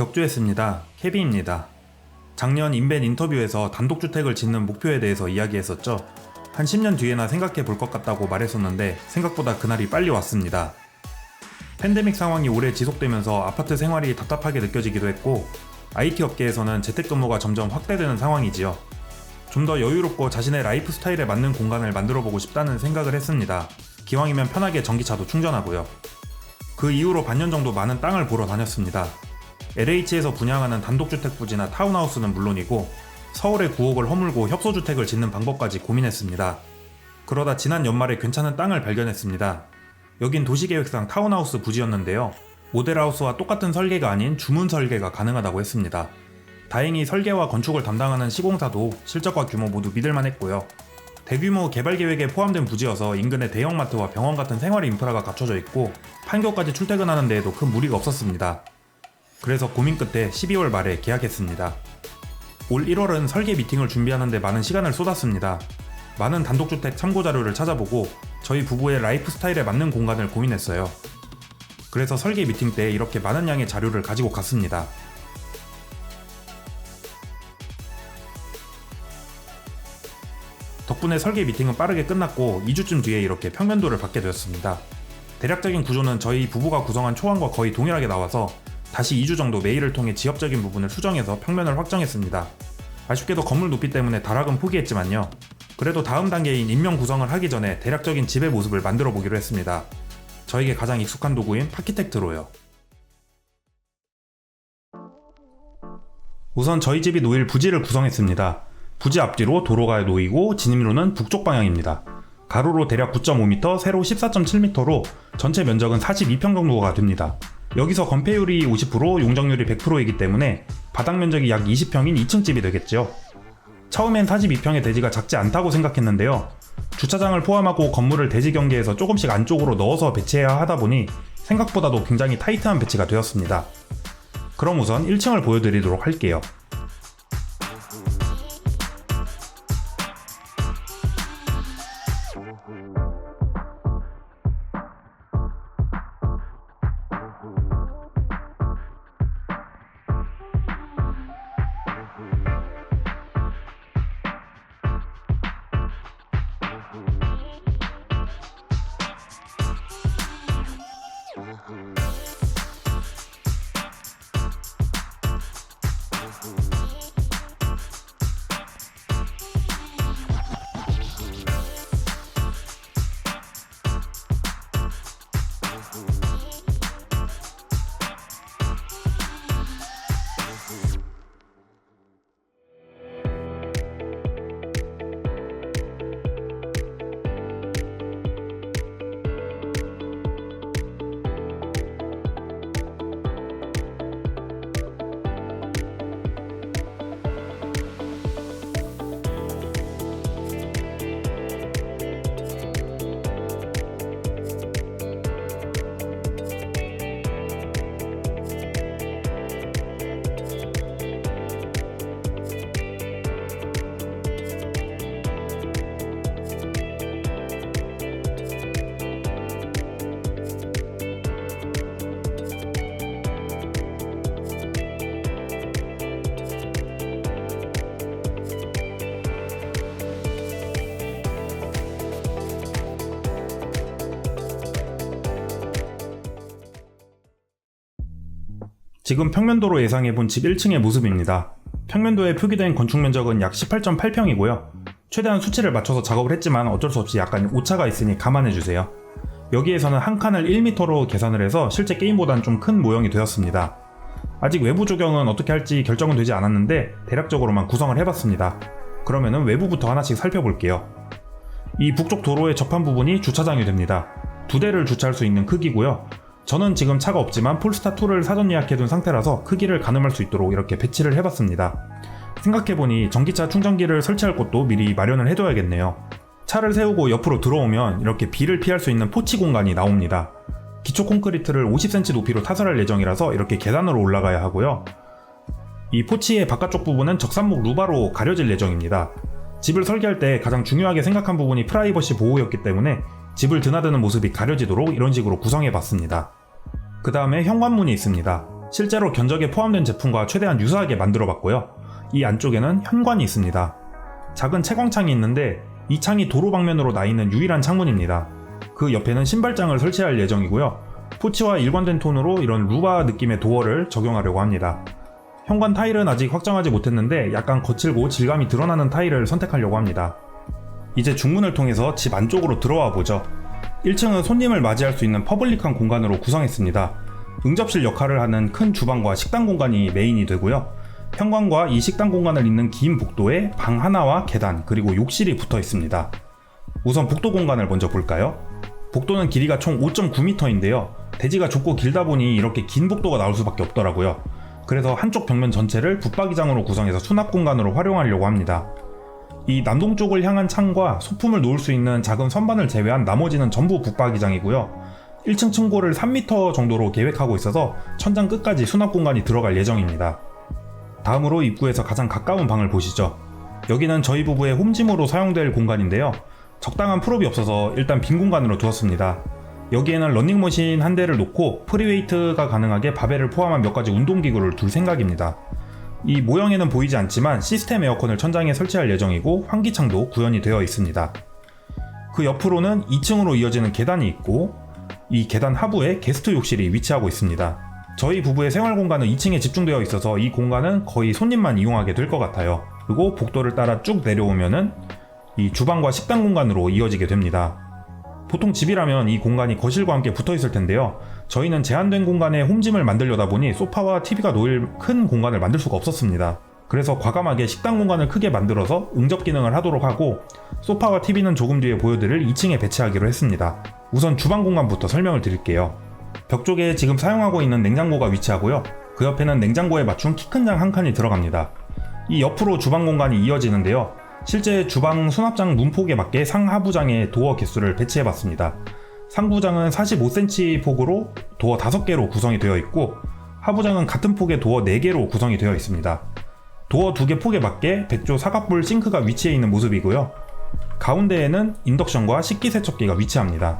격주했습니다. 케비입니다. 작년 인벤 인터뷰에서 단독주택을 짓는 목표에 대해서 이야기했었죠. 한 10년 뒤에나 생각해 볼 것 같다고 말했었는데 생각보다 그날이 빨리 왔습니다. 팬데믹 상황이 오래 지속되면서 아파트 생활이 답답하게 느껴지기도 했고 IT 업계에서는 재택근무가 점점 확대되는 상황이지요. 좀 더 여유롭고 자신의 라이프 스타일에 맞는 공간을 만들어보고 싶다는 생각을 했습니다. 기왕이면 편하게 전기차도 충전하고요. 그 이후로 반년 정도 많은 땅을 보러 다녔습니다. LH에서 분양하는 단독주택 부지나 타운하우스는 물론이고 서울에 9억을 허물고 협소주택을 짓는 방법까지 고민했습니다. 그러다 지난 연말에 괜찮은 땅을 발견했습니다. 여긴 도시계획상 타운하우스 부지였는데요. 모델하우스와 똑같은 설계가 아닌 주문 설계가 가능하다고 했습니다. 다행히 설계와 건축을 담당하는 시공사도 실적과 규모 모두 믿을만 했고요. 대규모 개발 계획에 포함된 부지여서 인근에 대형마트와 병원 같은 생활 인프라가 갖춰져 있고 판교까지 출퇴근하는 데에도 큰 무리가 없었습니다. 그래서 고민 끝에 12월 말에 계약했습니다. 올 1월은 설계 미팅을 준비하는 데 많은 시간을 쏟았습니다. 많은 단독주택 참고 자료를 찾아보고 저희 부부의 라이프 스타일에 맞는 공간을 고민했어요. 그래서 설계 미팅 때 이렇게 많은 양의 자료를 가지고 갔습니다. 덕분에 설계 미팅은 빠르게 끝났고 2주쯤 뒤에 이렇게 평면도를 받게 되었습니다. 대략적인 구조는 저희 부부가 구성한 초안과 거의 동일하게 나와서 다시 2주 정도 메일을 통해 지역적인 부분을 수정해서 평면을 확정했습니다. 아쉽게도 건물 높이 때문에 다락은 포기했지만요. 그래도 다음 단계인 인명 구성을 하기 전에 대략적인 집의 모습을 만들어 보기로 했습니다. 저에게 가장 익숙한 도구인 파키텍트로요. 우선 저희 집이 놓일 부지를 구성했습니다. 부지 앞뒤로 도로가 놓이고 진입로는 북쪽 방향입니다. 가로로 대략 9.5m, 세로 14.7m로 전체 면적은 42평 정도가 됩니다. 여기서 건폐율이 50%, 용적률이 100%이기 때문에 바닥 면적이 약 20평인 2층 집이 되겠죠. 처음엔 42평의 대지가 작지 않다고 생각했는데요. 주차장을 포함하고 건물을 대지 경계에서 조금씩 안쪽으로 넣어서 배치해야 하다 보니 생각보다도 굉장히 타이트한 배치가 되었습니다. 그럼 우선 1층을 보여드리도록 할게요. 지금 평면도로 예상해본 집 1층의 모습입니다. 평면도에 표기된 건축면적은 약 18.8평이고요. 최대한 수치를 맞춰서 작업을 했지만 어쩔 수 없이 약간 오차가 있으니 감안해주세요. 여기에서는 한 칸을 1m로 계산을 해서 실제 게임보단 좀 큰 모형이 되었습니다. 아직 외부 조경은 어떻게 할지 결정은 되지 않았는데 대략적으로만 구성을 해봤습니다. 그러면은 외부부터 하나씩 살펴볼게요. 이 북쪽 도로에 접한 부분이 주차장이 됩니다. 2대를 주차할 수 있는 크기고요. 저는 지금 차가 없지만 폴스타2를 사전 예약해둔 상태라서 크기를 가늠할 수 있도록 이렇게 배치를 해봤습니다. 생각해보니 전기차 충전기를 설치할 곳도 미리 마련을 해둬야겠네요. 차를 세우고 옆으로 들어오면 이렇게 비를 피할 수 있는 포치 공간이 나옵니다. 기초 콘크리트를 50cm 높이로 타설할 예정이라서 이렇게 계단으로 올라가야 하고요. 이 포치의 바깥쪽 부분은 적산목 루바로 가려질 예정입니다. 집을 설계할 때 가장 중요하게 생각한 부분이 프라이버시 보호였기 때문에 집을 드나드는 모습이 가려지도록 이런 식으로 구성해봤습니다. 그 다음에 현관문이 있습니다. 실제로 견적에 포함된 제품과 최대한 유사하게 만들어봤고요. 이 안쪽에는 현관이 있습니다. 작은 채광창이 있는데 이 창이 도로 방면으로 나 있는 유일한 창문입니다. 그 옆에는 신발장을 설치할 예정이고요. 포치와 일관된 톤으로 이런 루바 느낌의 도어를 적용하려고 합니다. 현관 타일은 아직 확정하지 못했는데 약간 거칠고 질감이 드러나는 타일을 선택하려고 합니다. 이제 중문을 통해서 집 안쪽으로 들어와 보죠. 1층은 손님을 맞이할 수 있는 퍼블릭한 공간으로 구성했습니다. 응접실 역할을 하는 큰 주방과 식당 공간이 메인이 되고요. 현관과 이 식당 공간을 잇는 긴 복도에 방 하나와 계단 그리고 욕실이 붙어 있습니다. 우선 복도 공간을 먼저 볼까요? 복도는 길이가 총 5.9m인데요. 대지가 좁고 길다 보니 이렇게 긴 복도가 나올 수밖에 없더라고요. 그래서 한쪽 벽면 전체를 붙박이장으로 구성해서 수납 공간으로 활용하려고 합니다. 이 남동쪽을 향한 창과 소품을 놓을 수 있는 작은 선반을 제외한 나머지는 전부 붙박이장이고요. 1층 층고를 3m 정도로 계획하고 있어서 천장 끝까지 수납 공간이 들어갈 예정입니다. 다음으로 입구에서 가장 가까운 방을 보시죠. 여기는 저희 부부의 홈짐으로 사용될 공간인데요. 적당한 풀업이 없어서 일단 빈 공간으로 두었습니다. 여기에는 러닝머신 한 대를 놓고 프리웨이트가 가능하게 바벨을 포함한 몇 가지 운동기구를 둘 생각입니다. 이 모형에는 보이지 않지만 시스템 에어컨을 천장에 설치할 예정이고 환기창도 구현이 되어 있습니다. 그 옆으로는 2층으로 이어지는 계단이 있고 이 계단 하부에 게스트 욕실이 위치하고 있습니다. 저희 부부의 생활 공간은 2층에 집중되어 있어서 이 공간은 거의 손님만 이용하게 될 것 같아요. 그리고 복도를 따라 쭉 내려오면은 이 주방과 식당 공간으로 이어지게 됩니다. 보통 집이라면 이 공간이 거실과 함께 붙어 있을 텐데요. 저희는 제한된 공간에 홈짐을 만들려다 보니 소파와 TV가 놓일 큰 공간을 만들 수가 없었습니다. 그래서 과감하게 식당 공간을 크게 만들어서 응접 기능을 하도록 하고 소파와 TV는 조금 뒤에 보여드릴 2층에 배치하기로 했습니다. 우선 주방 공간부터 설명을 드릴게요. 벽 쪽에 지금 사용하고 있는 냉장고가 위치하고요. 그 옆에는 냉장고에 맞춘 키 큰 장 한 칸이 들어갑니다. 이 옆으로 주방 공간이 이어지는데요. 실제 주방 수납장 문폭에 맞게 상하부장에 도어 개수를 배치해봤습니다. 상부장은 45cm 폭으로 도어 5개로 구성이 되어 있고 하부장은 같은 폭의 도어 4개로 구성이 되어 있습니다. 도어 2개 폭에 맞게 백조 사각볼 싱크가 위치해 있는 모습이고요. 가운데에는 인덕션과 식기세척기가 위치합니다.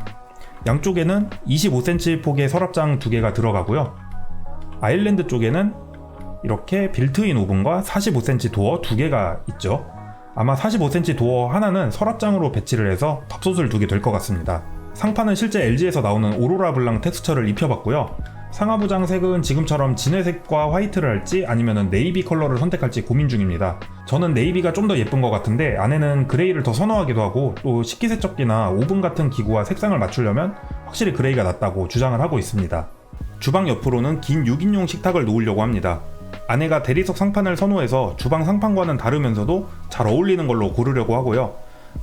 양쪽에는 25cm 폭의 서랍장 2개가 들어가고요. 아일랜드 쪽에는 이렇게 빌트인 오븐과 45cm 도어 2개가 있죠. 아마 45cm 도어 하나는 서랍장으로 배치를 해서 밥솥을 두게 될 것 같습니다. 상판은 실제 LG에서 나오는 오로라 블랑 텍스처를 입혀봤고요. 상하부장 색은 지금처럼 진회색과 화이트를 할지 아니면 네이비 컬러를 선택할지 고민 중입니다. 저는 네이비가 좀 더 예쁜 것 같은데 아내는 그레이를 더 선호하기도 하고 또 식기세척기나 오븐 같은 기구와 색상을 맞추려면 확실히 그레이가 낫다고 주장을 하고 있습니다. 주방 옆으로는 긴 6인용 식탁을 놓으려고 합니다. 아내가 대리석 상판을 선호해서 주방 상판과는 다르면서도 잘 어울리는 걸로 고르려고 하고요.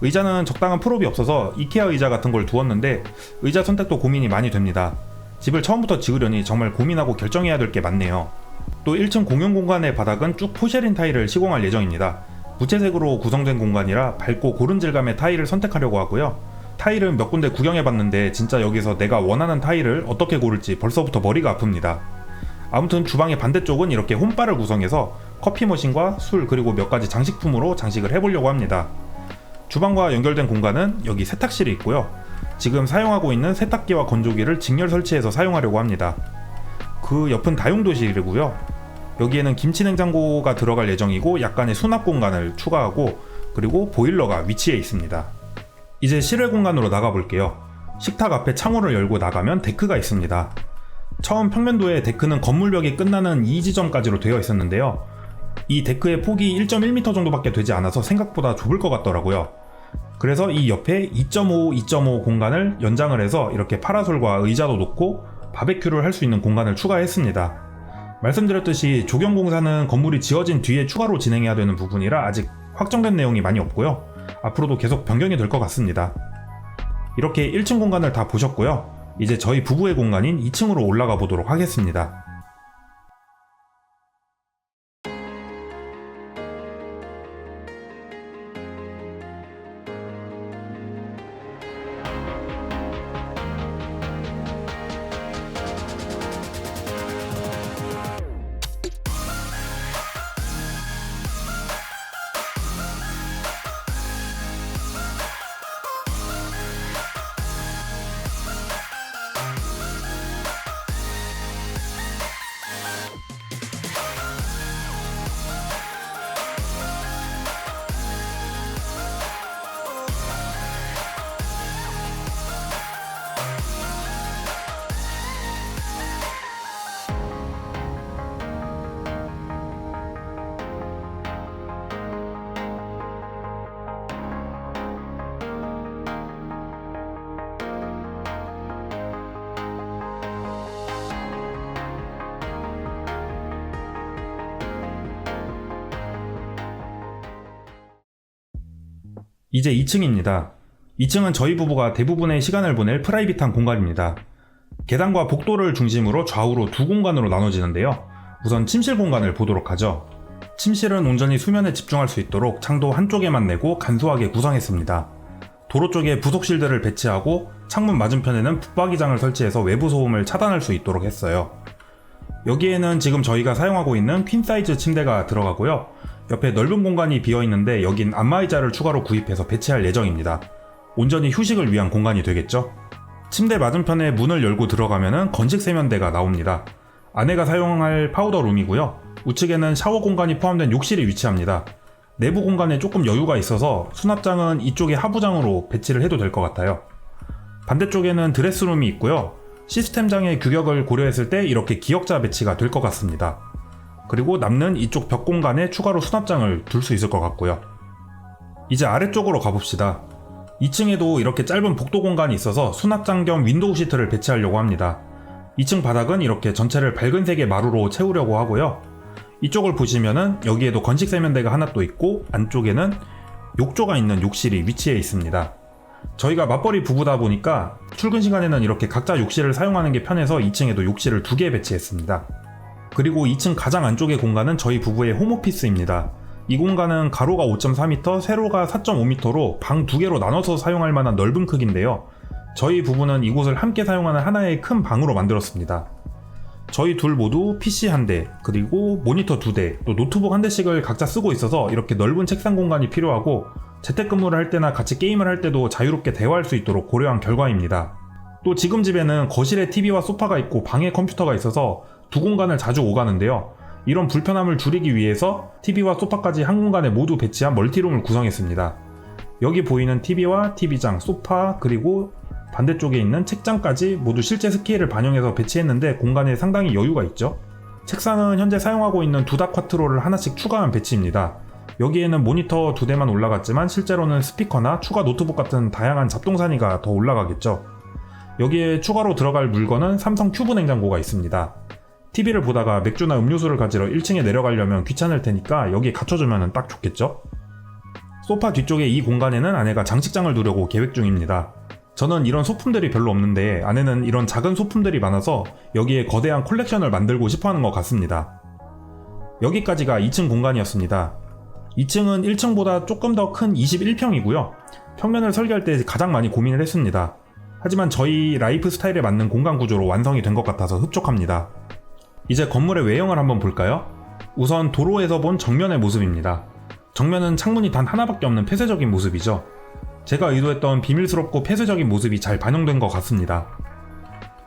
의자는 적당한 풀업이 없어서 이케아 의자 같은 걸 두었는데 의자 선택도 고민이 많이 됩니다. 집을 처음부터 지으려니 정말 고민하고 결정해야 될 게 많네요. 또 1층 공용 공간의 바닥은 쭉 포쉐린 타일을 시공할 예정입니다. 무채색으로 구성된 공간이라 밝고 고른 질감의 타일을 선택하려고 하고요. 타일은 몇 군데 구경해봤는데 진짜 여기서 내가 원하는 타일을 어떻게 고를지 벌써부터 머리가 아픕니다. 아무튼 주방의 반대쪽은 이렇게 홈바를 구성해서 커피 머신과 술 그리고 몇 가지 장식품으로 장식을 해보려고 합니다. 주방과 연결된 공간은 여기 세탁실이 있고요. 지금 사용하고 있는 세탁기와 건조기를 직렬 설치해서 사용하려고 합니다. 그 옆은 다용도실이고요. 여기에는 김치냉장고가 들어갈 예정이고 약간의 수납 공간을 추가하고 그리고 보일러가 위치해 있습니다. 이제 실외 공간으로 나가볼게요. 식탁 앞에 창호를 열고 나가면 데크가 있습니다. 처음 평면도에 데크는 건물벽이 끝나는 이 지점까지로 되어 있었는데요. 이 데크의 폭이 1.1m 정도밖에 되지 않아서 생각보다 좁을 것 같더라고요. 그래서 이 옆에 2.5 공간을 연장을 해서 이렇게 파라솔과 의자도 놓고 바베큐를 할 수 있는 공간을 추가했습니다. 말씀드렸듯이 조경공사는 건물이 지어진 뒤에 추가로 진행해야 되는 부분이라 아직 확정된 내용이 많이 없고요. 앞으로도 계속 변경이 될 것 같습니다. 이렇게 1층 공간을 다 보셨고요. 이제 저희 부부의 공간인 2층으로 올라가 보도록 하겠습니다. 이제 2층입니다. 2층은 저희 부부가 대부분의 시간을 보낼 프라이빗한 공간입니다. 계단과 복도를 중심으로 좌우로 두 공간으로 나눠지는데요. 우선 침실 공간을 보도록 하죠. 침실은 온전히 수면에 집중할 수 있도록 창도 한쪽에만 내고 간소하게 구성했습니다. 도로 쪽에 부속실들을 배치하고 창문 맞은편에는 붙박이장을 설치해서 외부 소음을 차단할 수 있도록 했어요. 여기에는 지금 저희가 사용하고 있는 퀸 사이즈 침대가 들어가고요. 옆에 넓은 공간이 비어있는데 여긴 안마의자를 추가로 구입해서 배치할 예정입니다. 온전히 휴식을 위한 공간이 되겠죠? 침대 맞은편에 문을 열고 들어가면은 건식 세면대가 나옵니다. 아내가 사용할 파우더 룸이고요. 우측에는 샤워 공간이 포함된 욕실이 위치합니다. 내부 공간에 조금 여유가 있어서 수납장은 이쪽에 하부장으로 배치를 해도 될 것 같아요. 반대쪽에는 드레스룸이 있고요. 시스템장의 규격을 고려했을 때 이렇게 기역자 배치가 될 것 같습니다. 그리고 남는 이쪽 벽 공간에 추가로 수납장을 둘 수 있을 것 같고요. 이제 아래쪽으로 가봅시다. 2층에도 이렇게 짧은 복도 공간이 있어서 수납장 겸 윈도우 시트를 배치하려고 합니다. 2층 바닥은 이렇게 전체를 밝은 색의 마루로 채우려고 하고요. 이쪽을 보시면은 여기에도 건식 세면대가 하나 또 있고 안쪽에는 욕조가 있는 욕실이 위치해 있습니다. 저희가 맞벌이 부부다 보니까 출근 시간에는 이렇게 각자 욕실을 사용하는 게 편해서 2층에도 욕실을 2개 배치했습니다. 그리고 2층 가장 안쪽의 공간은 저희 부부의 홈오피스입니다. 이 공간은 가로가 5.4m, 세로가 4.5m로 방 2개로 나눠서 사용할 만한 넓은 크기인데요. 저희 부부는 이곳을 함께 사용하는 하나의 큰 방으로 만들었습니다. 저희 둘 모두 PC 한 대, 그리고 모니터 2대, 또 노트북 한 대씩을 각자 쓰고 있어서 이렇게 넓은 책상 공간이 필요하고 재택근무를 할 때나 같이 게임을 할 때도 자유롭게 대화할 수 있도록 고려한 결과입니다. 또 지금 집에는 거실에 TV와 소파가 있고 방에 컴퓨터가 있어서 두 공간을 자주 오가는데요. 이런 불편함을 줄이기 위해서 TV와 소파까지 한 공간에 모두 배치한 멀티룸을 구성했습니다. 여기 보이는 TV와 TV장, 소파, 그리고 반대쪽에 있는 책장까지 모두 실제 스케일을 반영해서 배치했는데 공간에 상당히 여유가 있죠. 책상은 현재 사용하고 있는 두닥 쿼트로를 하나씩 추가한 배치입니다. 여기에는 모니터 2대만 올라갔지만 실제로는 스피커나 추가 노트북 같은 다양한 잡동사니가 더 올라가겠죠. 여기에 추가로 들어갈 물건은 삼성 큐브 냉장고가 있습니다. TV를 보다가 맥주나 음료수를 가지러 1층에 내려가려면 귀찮을 테니까 여기에 갖춰주면 딱 좋겠죠? 소파 뒤쪽에 이 공간에는 아내가 장식장을 두려고 계획 중입니다. 저는 이런 소품들이 별로 없는데 아내는 이런 작은 소품들이 많아서 여기에 거대한 컬렉션을 만들고 싶어하는 것 같습니다. 여기까지가 2층 공간이었습니다. 2층은 1층보다 조금 더 큰 21평이고요. 평면을 설계할 때 가장 많이 고민을 했습니다. 하지만 저희 라이프 스타일에 맞는 공간 구조로 완성이 된 것 같아서 흡족합니다. 이제 건물의 외형을 한번 볼까요? 우선 도로에서 본 정면의 모습입니다. 정면은 창문이 단 하나밖에 없는 폐쇄적인 모습이죠. 제가 의도했던 비밀스럽고 폐쇄적인 모습이 잘 반영된 것 같습니다.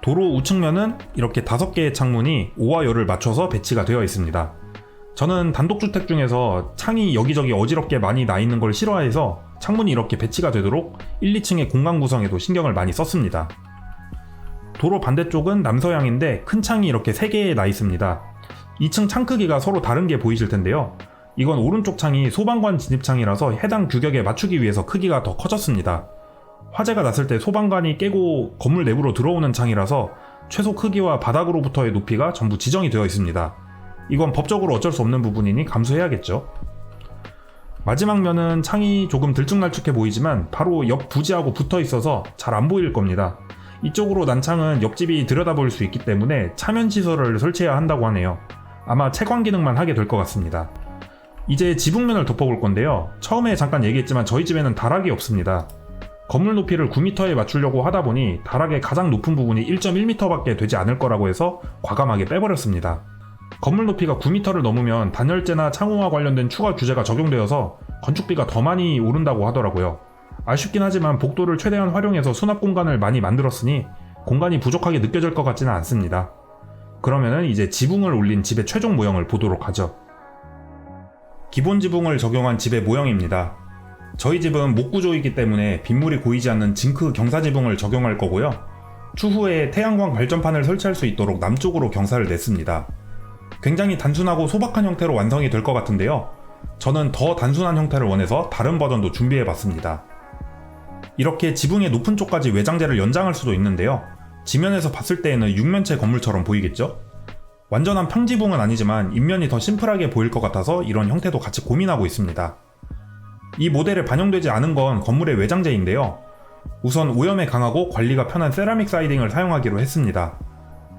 도로 우측면은 이렇게 5개의 창문이 오와 열을 맞춰서 배치가 되어 있습니다. 저는 단독주택 중에서 창이 여기저기 어지럽게 많이 나 있는 걸 싫어해서 창문이 이렇게 배치가 되도록 1, 2층의 공간 구성에도 신경을 많이 썼습니다. 도로 반대쪽은 남서향인데 큰 창이 이렇게 3개 나 있습니다. 2층 창 크기가 서로 다른 게 보이실 텐데요. 이건 오른쪽 창이 소방관 진입창이라서 해당 규격에 맞추기 위해서 크기가 더 커졌습니다. 화재가 났을 때 소방관이 깨고 건물 내부로 들어오는 창이라서 최소 크기와 바닥으로부터의 높이가 전부 지정이 되어 있습니다. 이건 법적으로 어쩔 수 없는 부분이니 감수해야겠죠. 마지막 면은 창이 조금 들쭉날쭉해 보이지만 바로 옆 부지하고 붙어 있어서 잘 안 보일 겁니다. 이쪽으로 난 창은 옆집이 들여다볼 수 있기 때문에 차면 시설을 설치해야 한다고 하네요. 아마 채광 기능만 하게 될 것 같습니다. 이제 지붕면을 덮어볼 건데요. 처음에 잠깐 얘기했지만 저희 집에는 다락이 없습니다. 건물 높이를 9m에 맞추려고 하다 보니 다락의 가장 높은 부분이 1.1m밖에 되지 않을 거라고 해서 과감하게 빼버렸습니다. 건물 높이가 9m를 넘으면 단열재나 창호와 관련된 추가 규제가 적용되어서 건축비가 더 많이 오른다고 하더라고요. 아쉽긴 하지만 복도를 최대한 활용해서 수납 공간을 많이 만들었으니 공간이 부족하게 느껴질 것 같지는 않습니다. 그러면은 이제 지붕을 올린 집의 최종 모형을 보도록 하죠. 기본 지붕을 적용한 집의 모형입니다. 저희 집은 목구조이기 때문에 빗물이 고이지 않는 징크 경사 지붕을 적용할 거고요. 추후에 태양광 발전판을 설치할 수 있도록 남쪽으로 경사를 냈습니다. 굉장히 단순하고 소박한 형태로 완성이 될 것 같은데요. 저는 더 단순한 형태를 원해서 다른 버전도 준비해봤습니다. 이렇게 지붕의 높은 쪽까지 외장재를 연장할 수도 있는데요. 지면에서 봤을 때에는 육면체 건물처럼 보이겠죠? 완전한 평지붕은 아니지만 인면이 더 심플하게 보일 것 같아서 이런 형태도 같이 고민하고 있습니다. 이 모델에 반영되지 않은 건 건물의 외장재인데요. 우선 오염에 강하고 관리가 편한 세라믹 사이딩을 사용하기로 했습니다.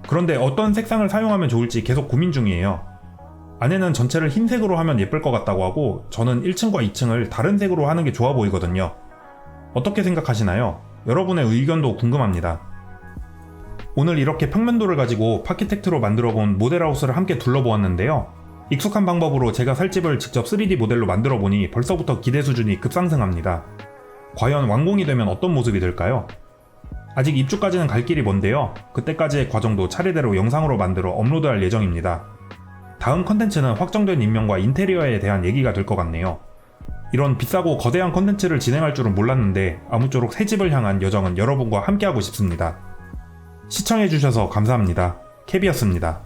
그런데 어떤 색상을 사용하면 좋을지 계속 고민 중이에요. 아내는 전체를 흰색으로 하면 예쁠 것 같다고 하고 저는 1층과 2층을 다른 색으로 하는 게 좋아 보이거든요. 어떻게 생각하시나요? 여러분의 의견도 궁금합니다. 오늘 이렇게 평면도를 가지고 파키텍트로 만들어 본 모델하우스를 함께 둘러보았는데요. 익숙한 방법으로 제가 살 집을 직접 3D 모델로 만들어 보니 벌써부터 기대 수준이 급상승합니다. 과연 완공이 되면 어떤 모습이 될까요? 아직 입주까지는 갈 길이 먼데요. 그때까지의 과정도 차례대로 영상으로 만들어 업로드할 예정입니다. 다음 컨텐츠는 확정된 인명과 인테리어에 대한 얘기가 될 것 같네요. 이런 비싸고 거대한 컨텐츠를 진행할 줄은 몰랐는데 아무쪼록 새 집을 향한 여정은 여러분과 함께하고 싶습니다. 시청해주셔서 감사합니다. 캡이었습니다.